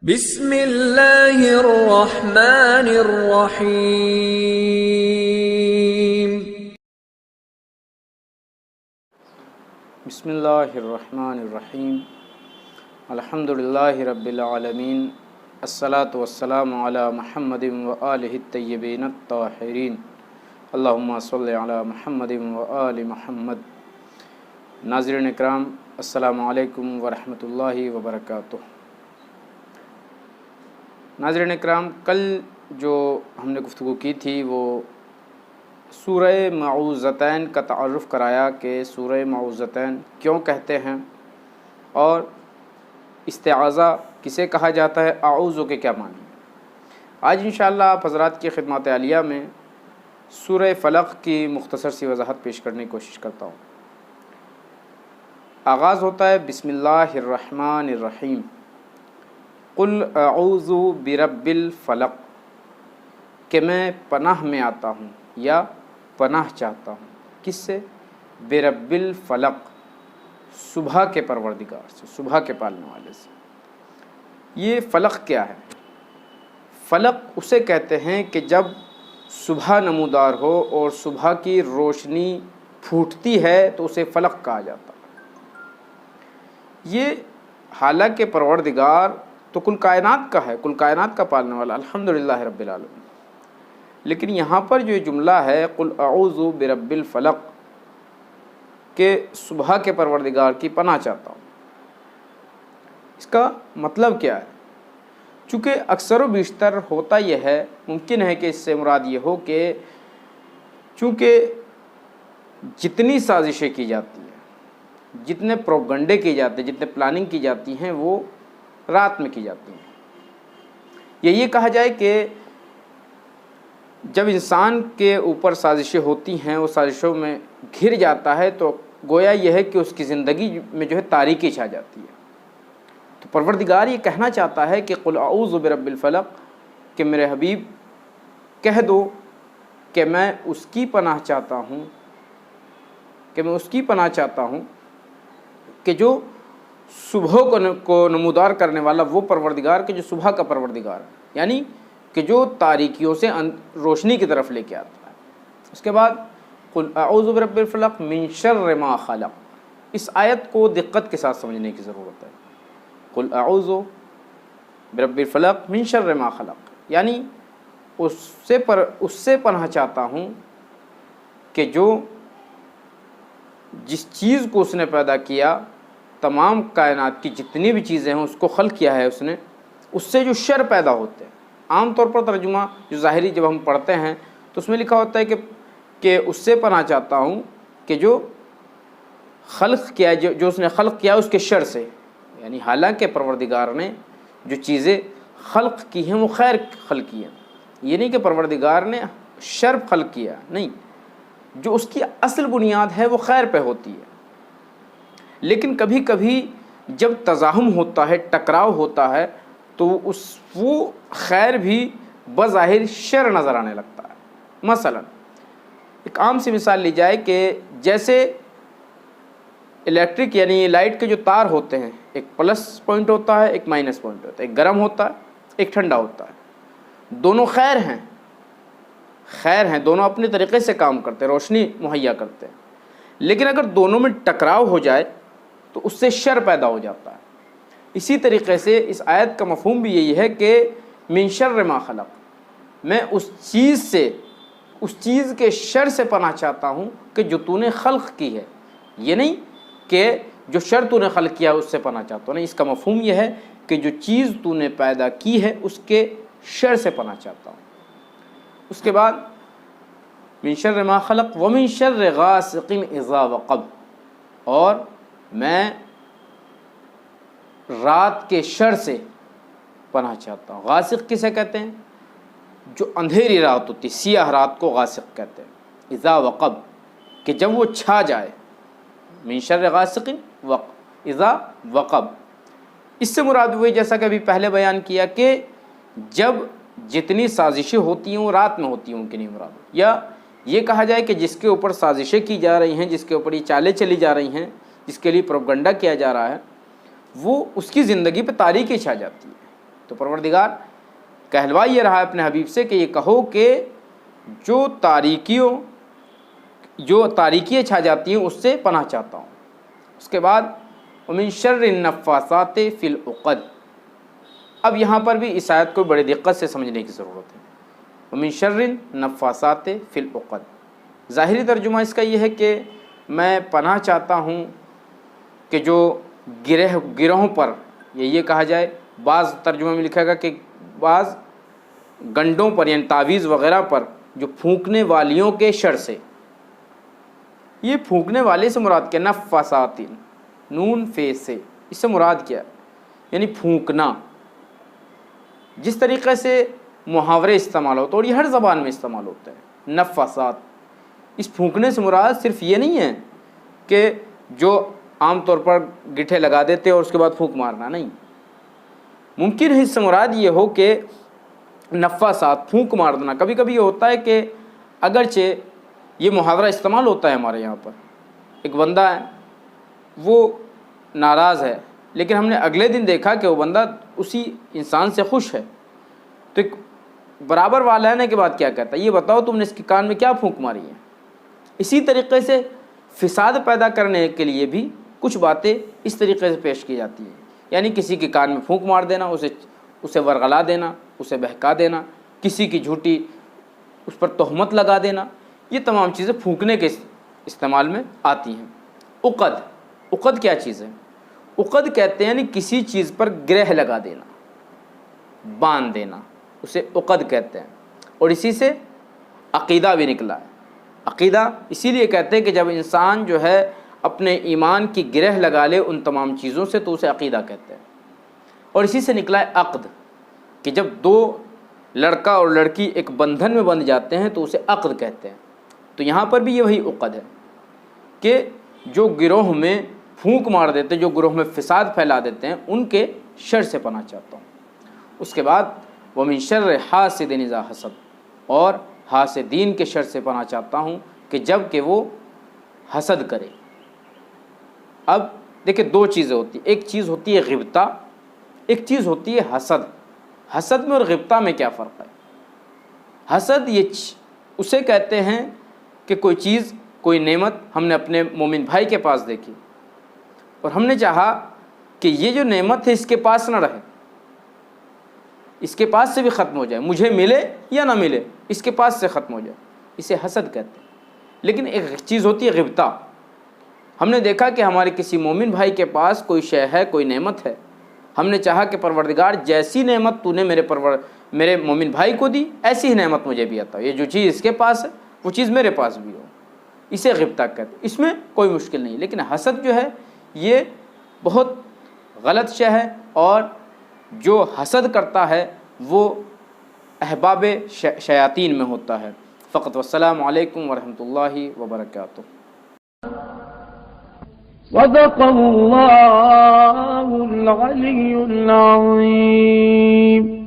بسم اللہ الرحمن الرحیم۔ بسم اللہ الرحمن الرحیم۔ الحمد للہ رب العالمین، الصلاۃ والسلام علی محمد وآلہ الطیبین الطاہرین، اللہم صلی علی محمد وآل محمد۔ ناظرین اکرام، السلام علیکم ورحمۃ اللہ وبرکاتہ۔ ناظرین اکرام، کل جو ہم نے گفتگو کی تھی وہ سورہ معوذتین کا تعارف کرایا کہ سورہ معوذتین کیوں کہتے ہیں اور استعاذہ کسے کہا جاتا ہے، اعوذ کے کیا معنی ہے۔ آج انشاءاللہ آپ حضرات کی خدمات عالیہ میں سورہ فلق کی مختصر سی وضاحت پیش کرنے کی کوشش کرتا ہوں۔ آغاز ہوتا ہے بسم اللہ الرحمن الرحیم، قل اعوذ برب الفلق، کہ میں پناہ میں آتا ہوں یا پناہ چاہتا ہوں، کس سے؟ برب الفلق، صبح کے پروردگار سے، صبح کے پالنے والے سے۔ یہ فلق کیا ہے؟ فلق اسے کہتے ہیں کہ جب صبح نمودار ہو اور صبح کی روشنی پھوٹتی ہے تو اسے فلق کہا جاتا ہے۔ یہ حالانکہ پروردگار تو کل کائنات کا ہے، کل کائنات کا پالنے والا، الحمدللہ رب العالمین، لیکن یہاں پر جو جملہ ہے قل اعوذ برب الفلق، کہ صبح کے پروردگار کی پناہ چاہتا ہوں، اس کا مطلب کیا ہے؟ چونکہ اکثر و بیشتر ہوتا یہ ہے، ممکن ہے کہ اس سے مراد یہ ہو کہ چونکہ جتنی سازشیں کی جاتی ہیں، جتنے پروپگنڈے کیے جاتے ہیں، جتنے پلاننگ کی جاتی ہیں، وہ رات میں کی جاتی ہیں۔ یا یہ کہا جائے کہ جب انسان کے اوپر سازشیں ہوتی ہیں، وہ سازشوں میں گھر جاتا ہے تو گویا یہ ہے کہ اس کی زندگی میں جو ہے تاریکی چھا جاتی ہے۔ تو پروردگار یہ کہنا چاہتا ہے کہ قل اعوذ برب الفلق، کہ میرے حبیب کہہ دو کہ میں اس کی پناہ چاہتا ہوں، کہ جو صبح کو نمودار کرنے والا وہ پروردگار کہ جو صبح کا پروردگار ہے، یعنی کہ جو تاریکیوں سے روشنی کی طرف لے کے آتا ہے۔ اس کے بعد قل اعوذ برب الفلق من شر ما خلق، اس آیت کو دقت کے ساتھ سمجھنے کی ضرورت ہے۔ قل اعوذ برب الفلق من شر ما خلق، یعنی اس سے پناہ چاہتا ہوں کہ جو جس چیز کو اس نے پیدا کیا، تمام کائنات کی جتنی بھی چیزیں ہیں اس کو خلق کیا ہے اس نے، اس سے جو شر پیدا ہوتے ہیں۔ عام طور پر ترجمہ جو ظاہری جب ہم پڑھتے ہیں تو اس میں لکھا ہوتا ہے کہ اس سے پناہ چاہتا ہوں کہ جو خلق کیا، جو اس نے خلق کیا اس کے شر سے، یعنی حالانکہ پروردگار نے جو چیزیں خلق کی ہیں وہ خیر خلق کی ہیں، یہ نہیں کہ پروردگار نے شر خلق کیا، نہیں، جو اس کی اصل بنیاد ہے وہ خیر پہ ہوتی ہے۔ لیکن کبھی کبھی جب تزاحم ہوتا ہے، ٹکراؤ ہوتا ہے، تو وہ خیر بھی بظاہر شر نظر آنے لگتا ہے۔ مثلا ایک عام سی مثال لی جائے کہ جیسے الیکٹرک یعنی لائٹ کے جو تار ہوتے ہیں، ایک پلس پوائنٹ ہوتا ہے، ایک مائنس پوائنٹ ہوتا ہے، ایک گرم ہوتا ہے، ایک ٹھنڈا ہوتا ہے، دونوں خیر ہیں، دونوں اپنے طریقے سے کام کرتے ہیں، روشنی مہیا کرتے ہیں، لیکن اگر دونوں میں ٹکراؤ ہو جائے تو اس سے شر پیدا ہو جاتا ہے۔ اسی طریقے سے اس آیت کا مفہوم بھی یہی ہے کہ من شر ما خلق، میں اس چیز کے شر سے پناہ چاہتا ہوں کہ جو تو نے خلق کی ہے، یہ نہیں کہ جو شر تو نے خلق کیا اس سے پناہ چاہتا ہوں، نہیں، اس کا مفہوم یہ ہے کہ جو چیز تو نے پیدا کی ہے اس کے شر سے پناہ چاہتا ہوں۔ اس کے بعد من شر ما خلق ومن شر غاسق اذا وقب، اور میں رات کے شر سے پناہ چاہتا ہوں۔ غاسق کسے کہتے ہیں؟ جو اندھیری رات ہوتی، سیاہ رات کو غاسق کہتے ہیں۔ اذا وقب، کہ جب وہ چھا جائے، من شر غاسق اذا وقب، اس سے مراد ہوئی جیسا کہ ابھی پہلے بیان کیا کہ جب جتنی سازشیں ہوتی ہیں وہ رات میں ہوتی ہیں، ان کی نہیں مراد، یا یہ کہا جائے کہ جس کے اوپر سازشیں کی جا رہی ہیں، جس کے اوپر یہ چالیں چلی جا رہی ہیں، جس کے لیے پروپگنڈا کیا جا رہا ہے، وہ اس کی زندگی پہ تاریکی چھا جاتی ہے، تو پروردگار کہلوا یہ رہا ہے اپنے حبیب سے کہ یہ کہو کہ جو تاریکیاں چھا جاتی ہیں اس سے پناہ چاہتا ہوں۔ اس کے بعد ومن شر النفاثات فی العقد، اب یہاں پر بھی اس آیت کو بڑے دقت سے سمجھنے کی ضرورت ہے۔ ومن شر النفاثات فی العقد، ظاہری ترجمہ اس کا یہ ہے کہ میں پناہ چاہتا ہوں کہ جو گروہوں پر، یہ کہا جائے، بعض ترجمہ میں لکھا گا کہ بعض گنڈوں پر یعنی تعویذ وغیرہ پر جو پھونکنے والیوں کے شر سے۔ یہ پھونکنے والے سے مراد کیا؟ نفاسات، نون فے سے، اس سے مراد کیا؟ یعنی پھونکنا۔ جس طریقے سے محاورے استعمال ہوتے ہیں اور یہ ہر زبان میں استعمال ہوتا ہے نفاسات، اس پھونکنے سے مراد صرف یہ نہیں ہے کہ جو عام طور پر گٹھے لگا دیتے اور اس کے بعد پھونک مارنا، نہیں، ممکن ہے اس سے مراد یہ ہو کہ نفاسات، پھونک مار دینا۔ کبھی کبھی یہ ہوتا ہے کہ اگرچہ یہ محاورہ استعمال ہوتا ہے ہمارے یہاں پر، ایک بندہ ہے وہ ناراض ہے لیکن ہم نے اگلے دن دیکھا کہ وہ بندہ اسی انسان سے خوش ہے، تو ایک برابر والا ہے نا کے بعد کیا کہتا ہے، یہ بتاؤ تم نے اس کے کان میں کیا پھونک ماری ہے۔ اسی طریقے سے فساد پیدا کرنے کے لیے بھی کچھ باتیں اس طریقے سے پیش کی جاتی ہیں، یعنی کسی کے کان میں پھونک مار دینا، اسے ورغلا دینا، اسے بہکا دینا، کسی کی جھوٹی اس پر تہمت لگا دینا، یہ تمام چیزیں پھونکنے کے استعمال میں آتی ہیں۔ عقد کیا چیز ہے؟ عقد کہتے ہیں یعنی کسی چیز پر گرہ لگا دینا، باندھ دینا، اسے عقد کہتے ہیں۔ اور اسی سے عقیدہ بھی نکلا ہے۔ عقیدہ اسی لیے کہتے ہیں کہ جب انسان جو ہے اپنے ایمان کی گرہ لگا لے ان تمام چیزوں سے تو اسے عقیدہ کہتے ہیں۔ اور اسی سے نکلا ہے عقد، کہ جب دو لڑکا اور لڑکی ایک بندھن میں بندھ جاتے ہیں تو اسے عقد کہتے ہیں۔ تو یہاں پر بھی یہ وہی عقد ہے کہ جو گروہ میں پھونک مار دیتے ہیں، جو گروہ میں فساد پھیلا دیتے ہیں، ان کے شر سے پناہ چاہتا ہوں۔ اس کے بعد ومن شر حاسد اذا حسد، اور حاسدین کے شر سے پناہ چاہتا ہوں کہ جب کہ وہ حسد کرے۔ اب دیکھیں دو چیزیں ہوتی ہیں، ایک چیز ہوتی ہے غبطہ، ایک چیز ہوتی ہے حسد۔ حسد میں اور غبطہ میں کیا فرق ہے؟ حسد یہ اسے کہتے ہیں کہ کوئی چیز، کوئی نعمت ہم نے اپنے مومن بھائی کے پاس دیکھی اور ہم نے چاہا کہ یہ جو نعمت ہے اس کے پاس نہ رہے، اس کے پاس سے بھی ختم ہو جائے، مجھے ملے یا نہ ملے اس کے پاس سے ختم ہو جائے، اسے حسد کہتے ہیں۔ لیکن ایک چیز ہوتی ہے غبطہ، ہم نے دیکھا کہ ہمارے کسی مومن بھائی کے پاس کوئی شے ہے، کوئی نعمت ہے، ہم نے چاہا کہ پروردگار جیسی نعمت تو نے میرے مومن بھائی کو دی ایسی ہی نعمت مجھے بھی عطا ہو، یہ جو چیز اس کے پاس ہے وہ چیز میرے پاس بھی ہو، اسے غبطہ کہتے ہیں۔ اس میں کوئی مشکل نہیں، لیکن حسد جو ہے یہ بہت غلط شے ہے، اور جو حسد کرتا ہے وہ احباب شیاطین میں ہوتا ہے۔ فقط والسلام علیکم ورحمۃ اللہ وبرکاتہ۔ صدق اللہ العلی العظیم۔